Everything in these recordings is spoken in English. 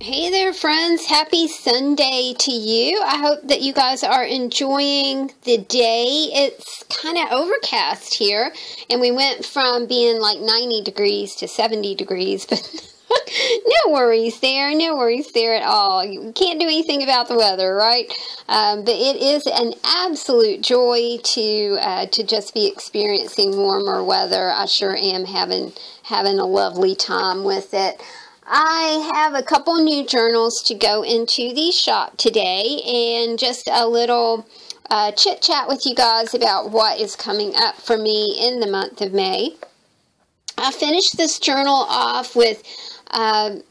Hey there, friends. Happy Sunday to you. I hope that you guys are enjoying the day. It's kind of overcast here, and we went from being like 90 degrees to 70 degrees, but no worries there. No worries there at all. You can't do anything about the weather, right? But it is an absolute joy to just be experiencing warmer weather. I sure am having a lovely time with it. I have a couple new journals to go into the shop today, and just a little chit chat with you guys about what is coming up for me in the month of May. I finished this journal off with a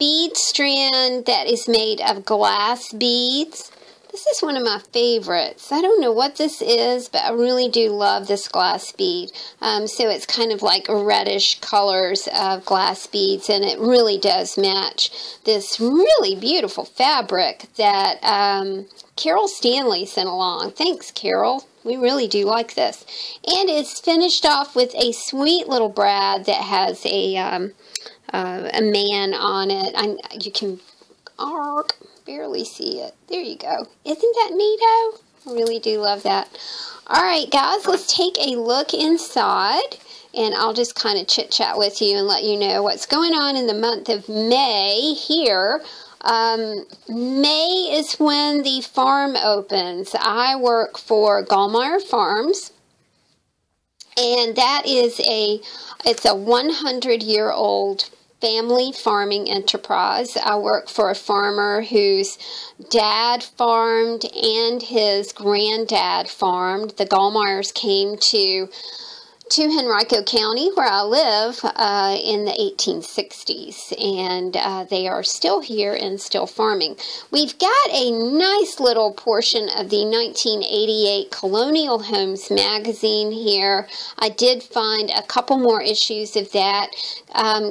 bead strand that is made of glass beads. This is one of my favorites. I don't know what this is, but I really do love this glass bead. So it's kind of like reddish colors of glass beads, and it really does match this really beautiful fabric that Carol Stanley sent along. Thanks, Carol. We really do like this. And it's finished off with a sweet little brad that has a man on it. You can barely see it. There you go. Isn't that neato? I really do love that. Alright guys, let's take a look inside, and I'll just kind of chit chat with you and let you know what's going on in the month of May here. May is when the farm opens. I work for Gallmeyer Farms, and that is it's a 100-year-old family farming enterprise. I work for a farmer whose dad farmed and his granddad farmed. The Gallmeyers came to Henrico County, where I live, in the 1860s, and they are still here and still farming. We've got a nice little portion of the 1988 Colonial Homes magazine here. I did find a couple more issues of that.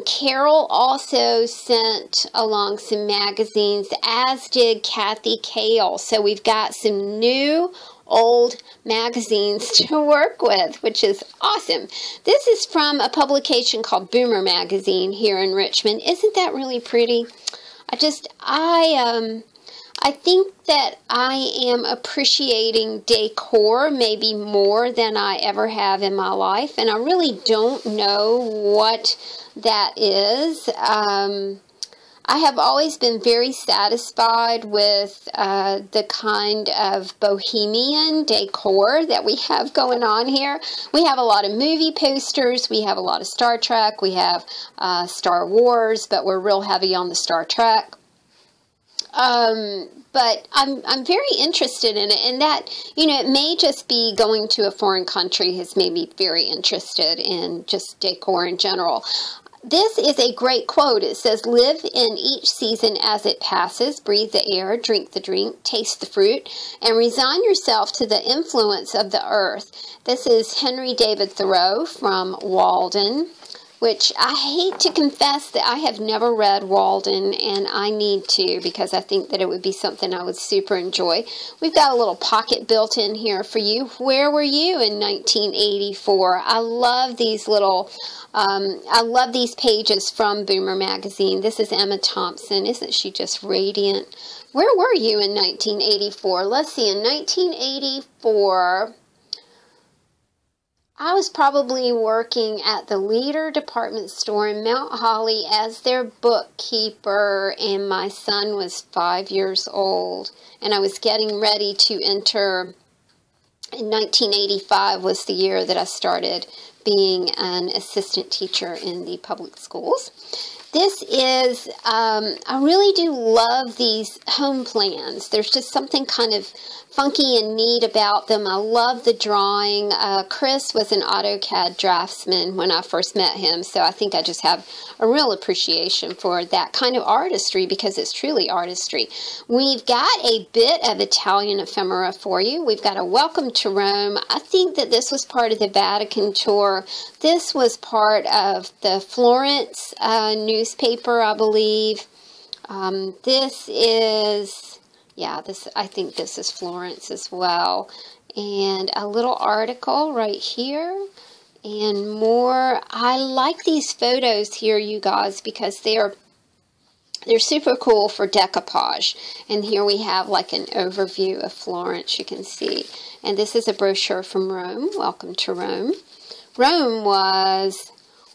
Carol also sent along some magazines, as did Kathy Kale. So we've got some new old magazines to work with, which is awesome. This is from a publication called Boomer Magazine here in Richmond. Isn't that really pretty? I think that I am appreciating decor maybe more than I ever have in my life, and I really don't know what that is. I have always been very satisfied with the kind of bohemian decor that we have going on here. We have a lot of movie posters, we have a lot of Star Trek, we have Star Wars, but we're real heavy on the Star Trek. But I'm very interested in it, and that, it may just be going to a foreign country has made me very interested in just decor in general. This is a great quote. It says, "Live in each season as it passes, breathe the air, drink the drink, taste the fruit, and resign yourself to the influence of the earth." This is Henry David Thoreau from Walden, which I hate to confess that I have never read Walden, and I need to, because I think that it would be something I would super enjoy. We've got a little pocket built in here for you. Where were you in 1984? I love these little I love these pages from Boomer Magazine. This is Emma Thompson. Isn't she just radiant? Where were you in 1984? Let's see, in 1984, I was probably working at the Leader department store in Mount Holly as their bookkeeper, and my son was 5 years old, and I was getting ready to enter. In 1985 was the year that I started being an assistant teacher in the public schools. This is, I really do love these home plans. There's just something kind of funky and neat about them. I love the drawing. Chris was an AutoCAD draftsman when I first met him, so I think I just have a real appreciation for that kind of artistry, because it's truly artistry. We've got a bit of Italian ephemera for you. We've got a Welcome to Rome. I think that this was part of the Vatican tour. This was part of the Florence newspaper, I believe. This is, yeah, I think this is Florence as well. And a little article right here. And more. I like these photos here, you guys, because they're They're super cool for decoupage. And here we have like an overview of Florence, you can see. And this is a brochure from Rome. Welcome to Rome. Rome was,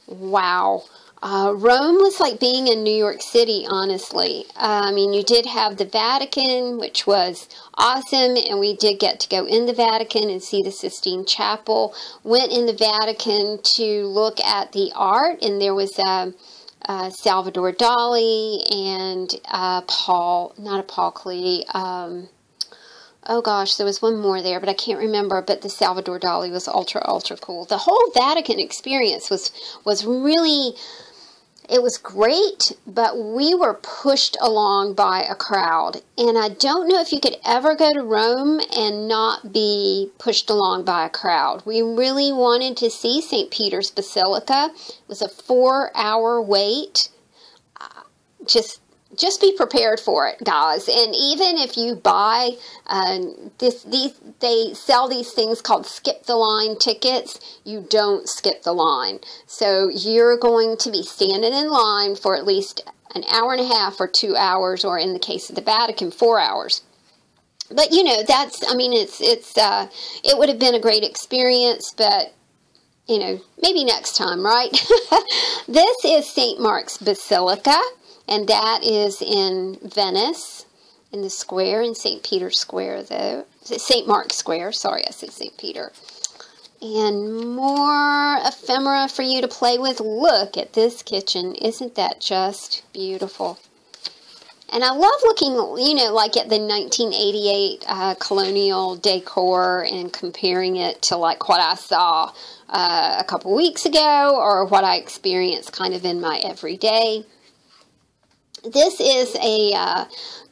wow. Rome was like being in New York City, honestly. I mean, you did have the Vatican, which was awesome, and we did get to go in the Vatican and see the Sistine Chapel. Went in the Vatican to look at the art, and there was Salvador Dali and Paul Klee. Oh gosh, there was one more there, but I can't remember. But the Salvador Dali was ultra cool. The whole Vatican experience was really, it was great, but we were pushed along by a crowd. And I don't know if you could ever go to Rome and not be pushed along by a crowd. We really wanted to see St. Peter's Basilica. It was a 4-hour wait. Just be prepared for it, guys. And even if you buy they sell these things called skip the line tickets, you don't skip the line. So you're going to be standing in line for at least an hour and a half or 2 hours, or in the case of the Vatican, 4 hours. But you know, that's, I mean, it would have been a great experience, but you know, maybe next time, right? This is St. Mark's Basilica. And that is in Venice, in the square, in St. Peter's Square, though. St. Mark's Square, sorry, I said St. Peter. And more ephemera for you to play with. Look at this kitchen. Isn't that just beautiful? And I love looking, you know, like at the 1988 colonial decor and comparing it to like what I saw a couple weeks ago, or what I experienced kind of in my everyday. This is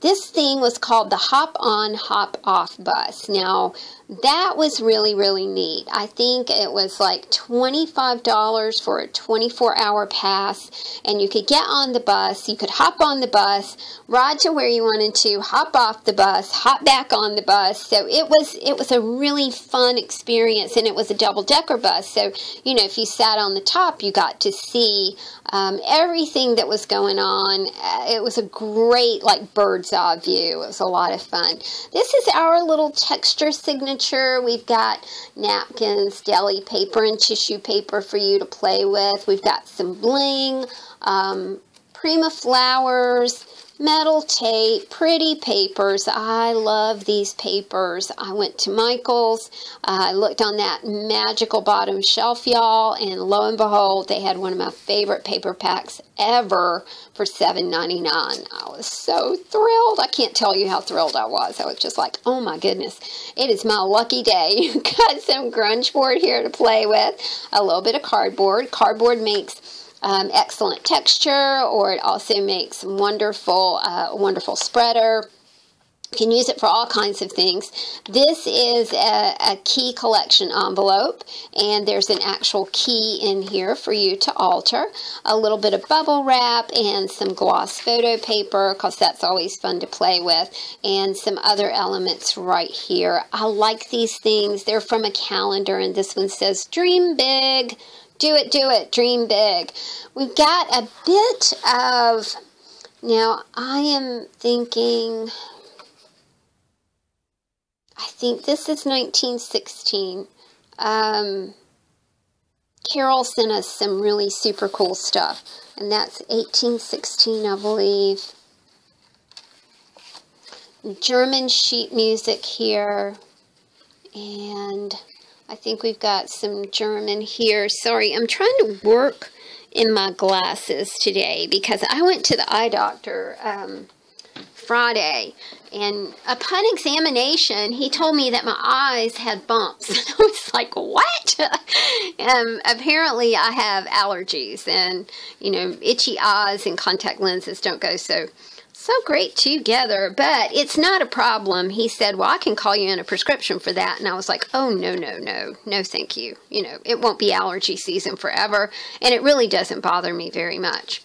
this thing was called the Hop On, Hop Off bus. Now, that was really, really neat. I think it was like $25 for a 24-hour pass, and you could get on the bus, you could hop on the bus, ride to where you wanted to, hop off the bus, hop back on the bus. So it was a really fun experience, and it was a double-decker bus. So, you know, if you sat on the top, you got to see everything that was going on. It was a great, like, bird's eye view. It was a lot of fun. This is our little texture signature. We've got napkins, deli paper, and tissue paper for you to play with. We've got some bling, Prima flowers, metal tape, pretty papers. I love these papers. I went to Michael's. I looked on that magical bottom shelf, y'all, and lo and behold, they had one of my favorite paper packs ever for $7.99. I was so thrilled. I can't tell you how thrilled I was. I was just like, oh my goodness, it is my lucky day. Got some grunge board here to play with, a little bit of cardboard. Cardboard makes excellent texture, or it also makes wonderful, wonderful spreader. You can use it for all kinds of things. This is a key collection envelope, and there's an actual key in here for you to alter. A little bit of bubble wrap and some gloss photo paper, because that's always fun to play with, and some other elements right here. I like these things. They're from a calendar, and this one says, "Dream big. Do it, dream big." We've got a bit of, now I am thinking, I think this is 1916. Carol sent us some really super cool stuff, and that's 1816, I believe. German sheet music here, and I think we've got some German here. Sorry, I'm trying to work in my glasses today because I went to the eye doctor Friday, and upon examination, he told me that my eyes had bumps. I was like, what? Apparently, I have allergies, and, you know, itchy eyes and contact lenses don't go so great together, but it's not a problem. He said, well, I can call you in a prescription for that. And I was like, oh, no, thank you. You know, it won't be allergy season forever, and it really doesn't bother me very much.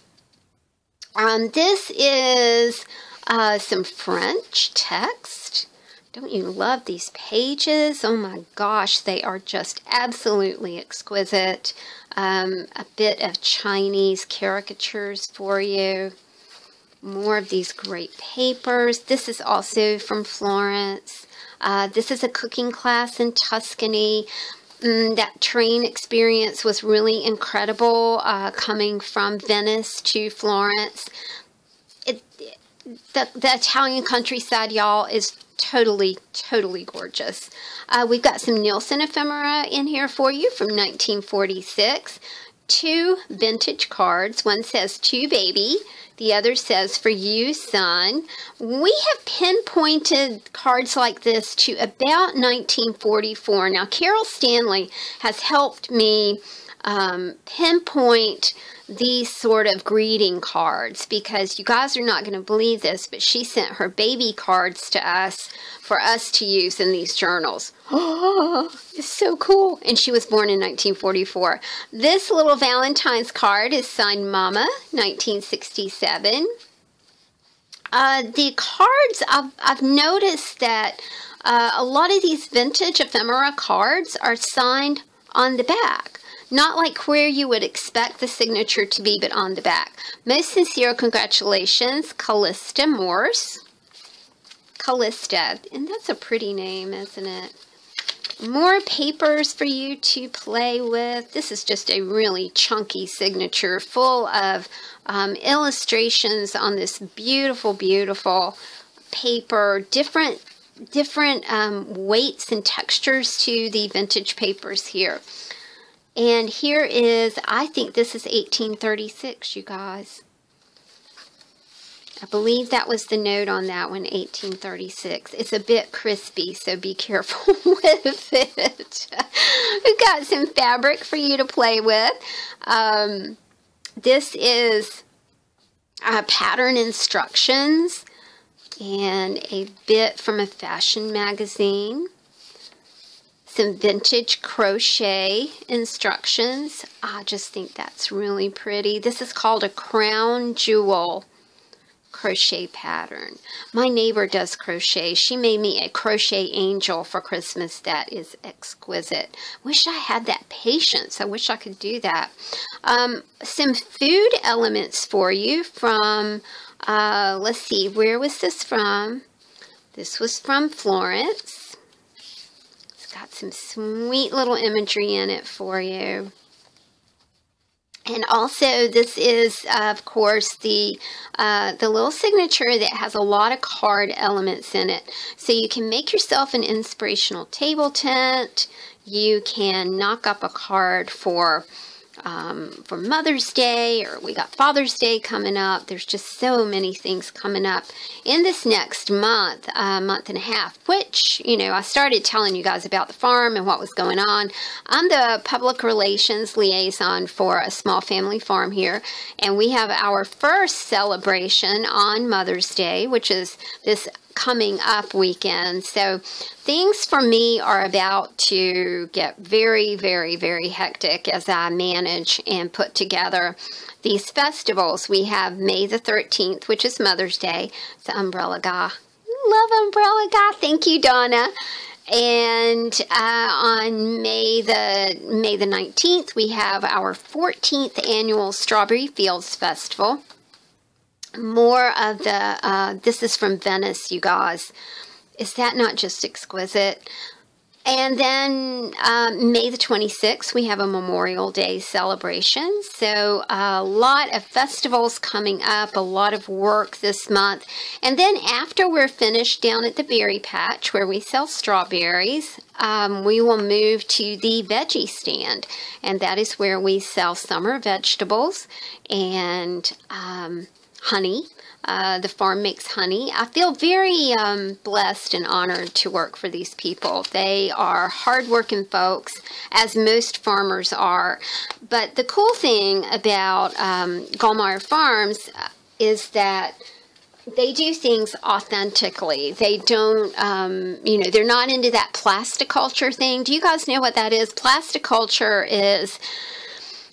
This is some French text. Don't you love these pages? Oh my gosh, they are just absolutely exquisite. A bit of Chinese caricatures for you. More of these great papers. This is also from Florence. This is a cooking class in Tuscany. That train experience was really incredible, coming from Venice to Florence. The Italian countryside, y'all, is totally, totally gorgeous. We've got some Nielsen ephemera in here for you from 1946. 2 vintage cards. One says "To Baby." The other says "For You, Son." We have pinpointed cards like this to about 1944. Now, Carol Stanley has helped me pinpoint these sort of greeting cards, because you guys are not going to believe this, but she sent her baby cards to us for us to use in these journals. Oh, it's so cool. And she was born in 1944. This little Valentine's card is signed Mama, 1967. The cards, I've noticed that a lot of these vintage ephemera cards are signed on the back. Not like where you would expect the signature to be, but on the back. Most sincere congratulations, Callista Morse. Callista, and that's a pretty name, isn't it? More papers for you to play with. This is just a really chunky signature full of illustrations on this beautiful, beautiful paper. Different weights and textures to the vintage papers here. And here is, I think this is 1836, you guys. I believe that was the note on that one, 1836. It's a bit crispy, so be careful with it. We've got some fabric for you to play with. This is pattern instructions and a bit from a fashion magazine. Some vintage crochet instructions. I just think that's really pretty. This is called a crown jewel crochet pattern. My neighbor does crochet. She made me a crochet angel for Christmas that is exquisite. Wish I had that patience. I wish I could do that. Some food elements for you from, let's see, where was this from? This was from Florence. Got some sweet little imagery in it for you. And also, this is, of course, the little signature that has a lot of card elements in it. So you can make yourself an inspirational table tent. You can knock up a card for Mother's Day, or we got Father's Day coming up. There's just so many things coming up in this next month, month and a half, which, you know, I started telling you guys about the farm and what was going on. I'm the public relations liaison for a small family farm here, and we have our first celebration on Mother's Day, which is this coming up weekend. So things for me are about to get very, very, very hectic as I manage and put together these festivals. We have May the 13th, which is Mother's Day. It's the Umbrella Guy. Love Umbrella Guy. Thank you, Donna. And on May the 19th, we have our 14th annual Strawberry Fields Festival. More of the, this is from Venice, you guys. Is that not just exquisite? And then May the 26th, we have a Memorial Day celebration. So a lot of festivals coming up, a lot of work this month. And then after we're finished down at the berry patch where we sell strawberries, we will move to the veggie stand. And that is where we sell summer vegetables and honey. The farm makes honey. I feel very blessed and honored to work for these people. They are hardworking folks, as most farmers are. But the cool thing about Gallmeyer Farms is that they do things authentically. They don't, you know, they're not into that plasticulture thing. Do you guys know what that is? Plasticulture is,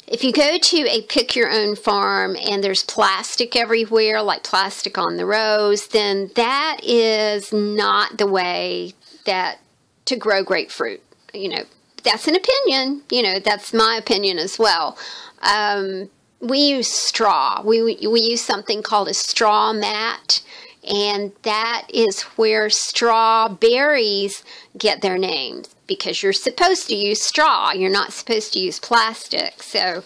if you go to a pick-your-own farm and there's plastic everywhere, like plastic on the rows, then that is not the way that to grow grapefruit. You know, that's an opinion. You know, that's my opinion as well. we use straw. We use something called a straw mat, and that is where strawberries get their names, because you're supposed to use straw. You're not supposed to use plastic. So,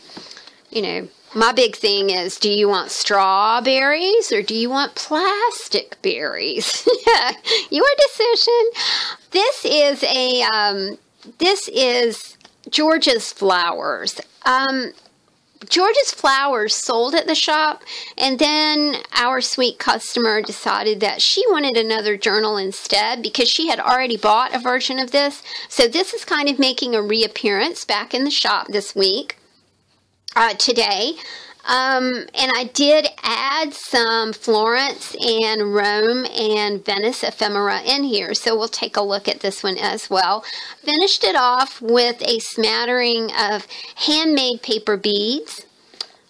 you know, my big thing is, do you want strawberries or do you want plastic berries? Your decision. This is George's Flowers. George's Flowers sold at the shop, and then our sweet customer decided that she wanted another journal instead, because she had already bought a version of this. So this is kind of making a reappearance back in the shop this week, today. And I did add some Florence and Rome and Venice ephemera in here, so we'll take a look at this one as well. Finished it off with a smattering of handmade paper beads.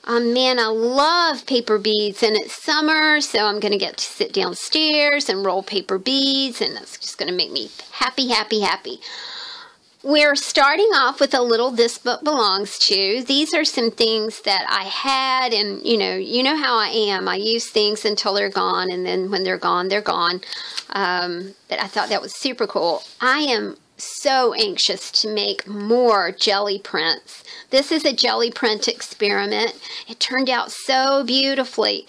Man, I love paper beads, and it's summer, so I'm going to get to sit downstairs and roll paper beads, and that's just going to make me happy, happy, happy. We're starting off with a little This Book Belongs To. These are some things that I had, and you know how I am. I use things until they're gone, and then when they're gone, they're gone. But I thought that was super cool. I am so anxious to make more jelly prints. This is a jelly print experiment. It turned out so beautifully.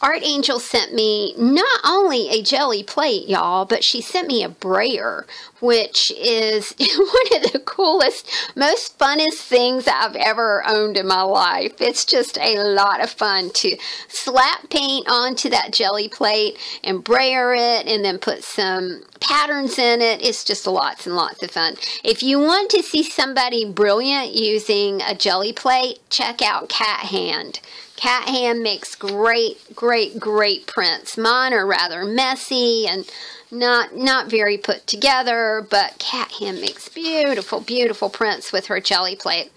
Art Angel sent me not only a jelly plate, y'all, but she sent me a brayer, which is one of the coolest, most funnest things I've ever owned in my life. It's just a lot of fun to slap paint onto that jelly plate and brayer it and then put some patterns in it. It's just lots and lots of fun. If you want to see somebody brilliant using a jelly plate, check out Cat Hand. Cat Hand makes great, great, great prints. Mine are rather messy and not very put together, but Cat Hand makes beautiful, beautiful prints with her jelly plate.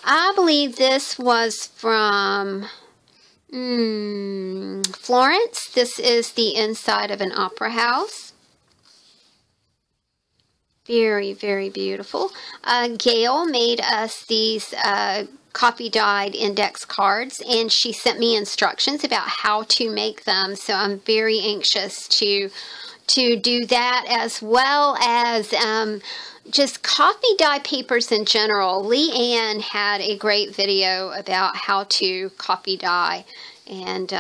I believe this was from Florence. This is the inside of an opera house. Very, very beautiful. Gail made us these coffee dyed index cards, and she sent me instructions about how to make them, so I'm very anxious to do that, as well as just coffee dye papers in general. Leanne had a great video about how to coffee dye, and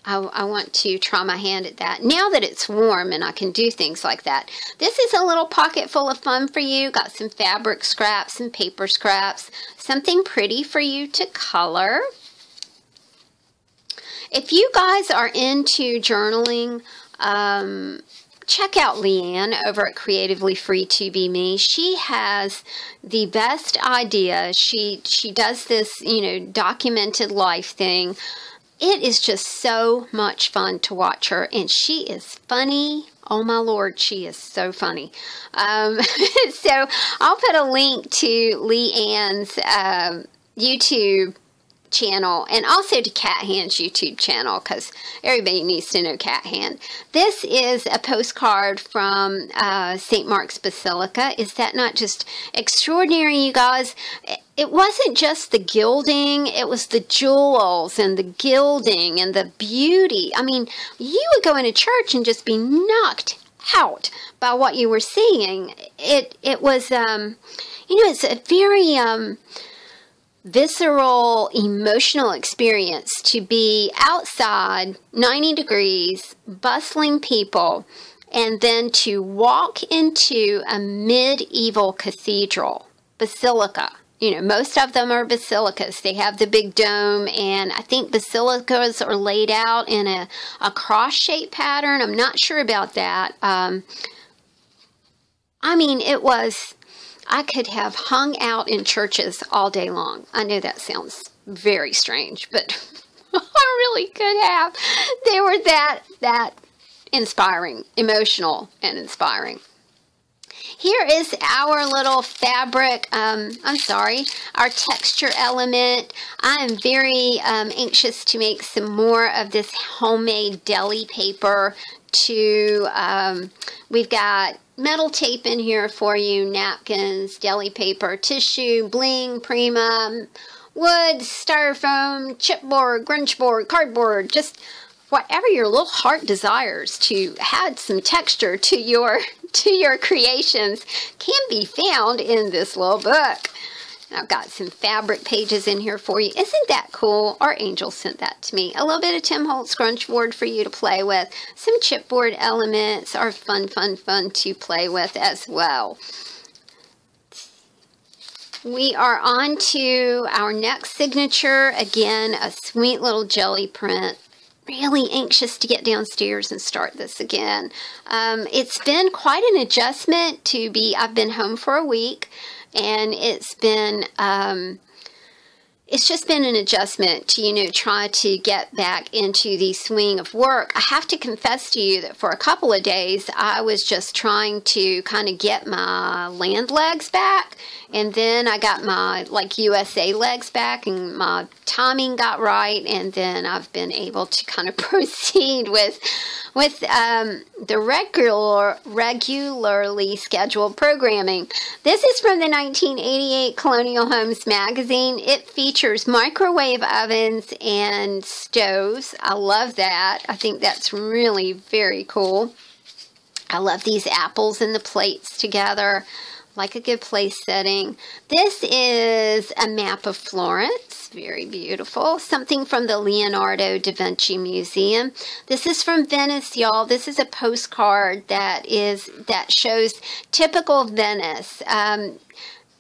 I want to try my hand at that now that it's warm and I can do things like that. This is a little pocket full of fun for you. Got some fabric scraps, some paper scraps, something pretty for you to color. If you guys are into journaling, check out Leanne over at Creatively Free to Be Me. She has the best idea. She does this, documented life thing. It is just so much fun to watch her, and she is funny. Oh my Lord, she is so funny. So I'll put a link to Leanne's YouTube channel, and also to Cat Hand's YouTube channel, because everybody needs to know Cat Hand. This is a postcard from St. Mark's Basilica. Is that not just extraordinary, you guys? It wasn't just the gilding, it was the jewels and the gilding and the beauty. I mean, you would go into church and just be knocked out by what you were seeing. It was, it's a very visceral, emotional experience to be outside, 90 degrees, bustling people, and then to walk into a medieval cathedral, basilica. Most of them are basilicas. They have the big dome, and I think basilicas are laid out in a cross-shaped pattern. I'm not sure about that. I mean, I could have hung out in churches all day long. I know that sounds very strange, but I really could have. They were that inspiring, emotional and inspiring. Here is our little fabric, our texture element. I am very anxious to make some more of this homemade deli paper we've got metal tape in here for you, napkins, deli paper, tissue, bling, Prima, wood, styrofoam, chipboard, Grinch board, cardboard, just whatever your little heart desires to add some texture to your creations can be found in this little book. I've got some fabric pages in here for you. Isn't that cool? Our angel sent that to me. A little bit of Tim Holtz scrunch board for you to play with. Some chipboard elements are fun to play with as well. We are on to our next signature. Again, a sweet little jelly print. Really anxious to get downstairs and start this again. It's been quite an adjustment to be, I've been home for a week. And it's just been an adjustment to, you know, try to get back into the swing of work. I have to confess to you that for a couple of days, I was just trying to kind of get my land legs back. And then I got my, like, USA legs back, and my timing got right. And then I've been able to kind of proceed with the regularly scheduled programming. This is from the 1988 Colonial Homes magazine. It features microwave ovens and stoves. I love that. I think that's really very cool. I love these apples and the plates together. Like a good place setting. This is a map of Florence. Very beautiful. Something from the Leonardo da Vinci Museum. This is from Venice, y'all. This is a postcard that shows typical Venice.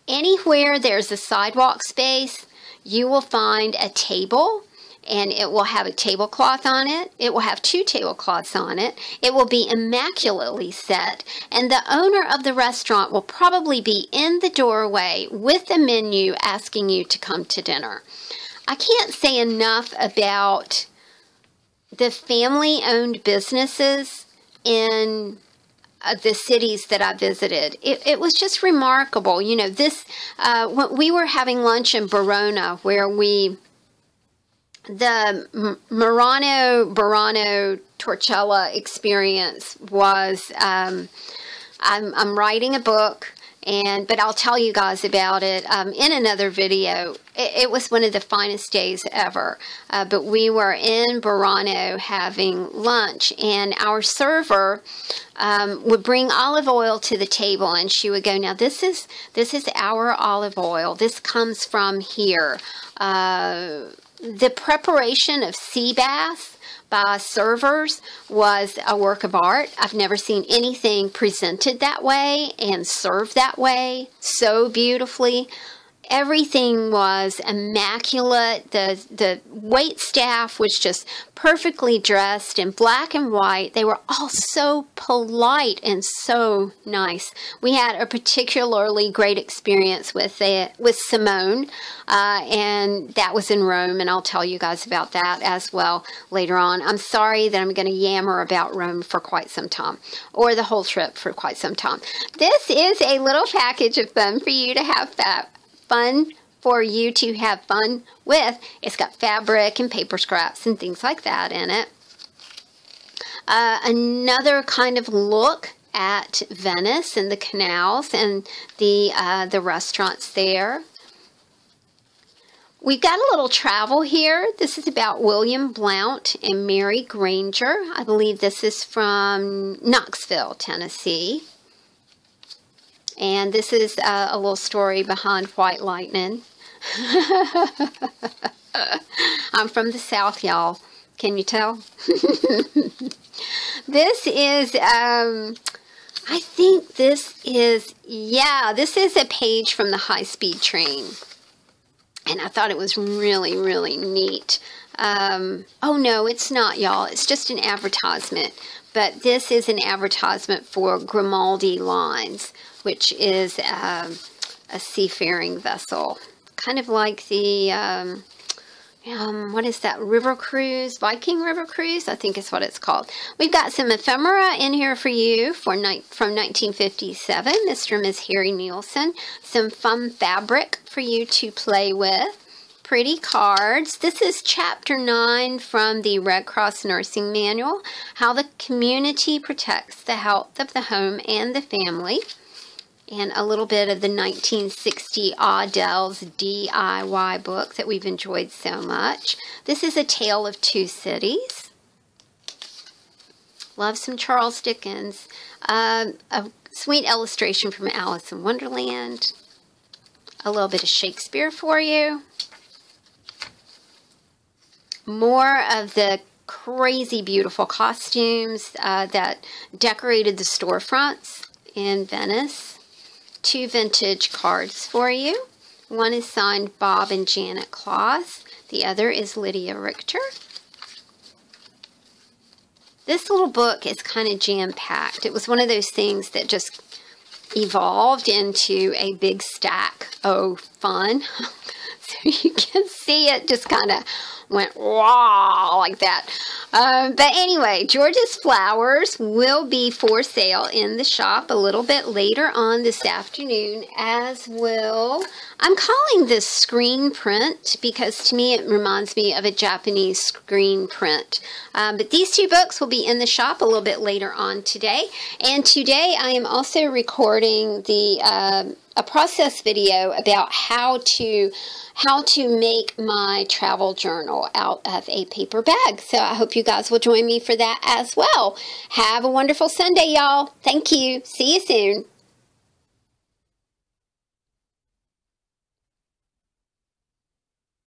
Anywhere there's a sidewalk space, you will find a table. And it will have a tablecloth on it. It will have two tablecloths on it. It will be immaculately set. And the owner of the restaurant will probably be in the doorway with the menu asking you to come to dinner. I can't say enough about the family-owned businesses in the cities that I visited. It was just remarkable. You know, when we were having lunch in Verona, where the Murano Torcella experience was, I'm writing a book, but I'll tell you guys about it in another video. It was one of the finest days ever. But we were in Burano having lunch, and our server would bring olive oil to the table, and she would go, "Now this is our olive oil. This comes from here." The preparation of sea bass by servers was a work of art. I've never seen anything presented that way and served that way so beautifully. Everything was immaculate. The wait staff was just perfectly dressed in black and white. They were all so polite and so nice. We had a particularly great experience with Simone, and that was in Rome, and I'll tell you guys about that as well later on. I'm sorry that I'm going to yammer about Rome for quite some time, or the whole trip for quite some time. This is a little package of fun for you to have fun with. It's got fabric and paper scraps and things like that in it. Another kind of look at Venice and the canals and the restaurants there. We've got a little travel here. This is about William Blount and Mary Granger. I believe this is from Knoxville, Tennessee. And this is a little story behind White Lightning. I'm from the South, y'all. Can you tell? This is, I think this is a page from the high-speed train. And I thought it was really, really neat. Oh, no, it's not, y'all. It's just an advertisement. But this is an advertisement for Grimaldi Lines, which is a seafaring vessel. Kind of like the, what is that, river cruise, Viking river cruise, I think is what it's called. We've got some ephemera in here for you from 1957, Mr. and Ms. Harry Nielsen. Some fun fabric for you to play with. Pretty cards. This is Chapter 9 from the Red Cross Nursing Manual, How the Community Protects the Health of the Home and the Family. and a little bit of the 1960 Adele's DIY book that we've enjoyed so much. This is A Tale of Two Cities. Love some Charles Dickens. A sweet illustration from Alice in Wonderland. A little bit of Shakespeare for you. More of the crazy beautiful costumes that decorated the storefronts in Venice. 2 vintage cards for you. One is signed Bob and Janet Claus. The other is Lydia Richter. This little book is kind of jam-packed. It was one of those things that just evolved into a big stack of fun. So you can see it just kind of went wow like that. But anyway, George's Flowers will be for sale in the shop a little bit later on this afternoon, as will, I'm calling this screen print because to me it reminds me of a Japanese screen print. But these 2 books will be in the shop a little bit later on today. And today I am also recording the a process video about how to make my travel journal out of a paper bag. So I hope you guys will join me for that as well. Have a wonderful Sunday, y'all. Thank you. See you soon.